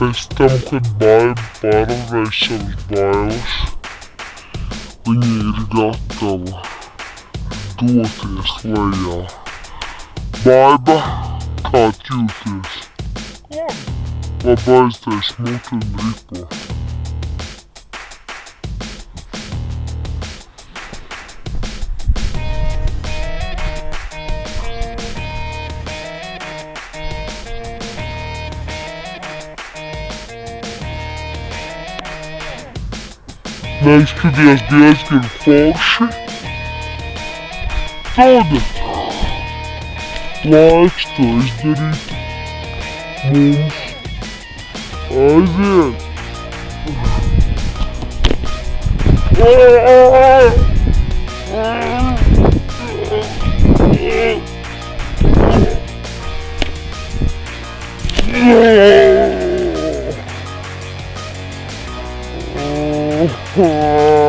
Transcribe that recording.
pēc tam, kad baiba pārvarēja savas bailes, viņa ir gatava doties lejā. Baiba, kā jūties? Labi aiztais muti un ripo. Neizskatījās diezgan forši. Tagad laiks to izdarīt mums. Aiziet! Oh,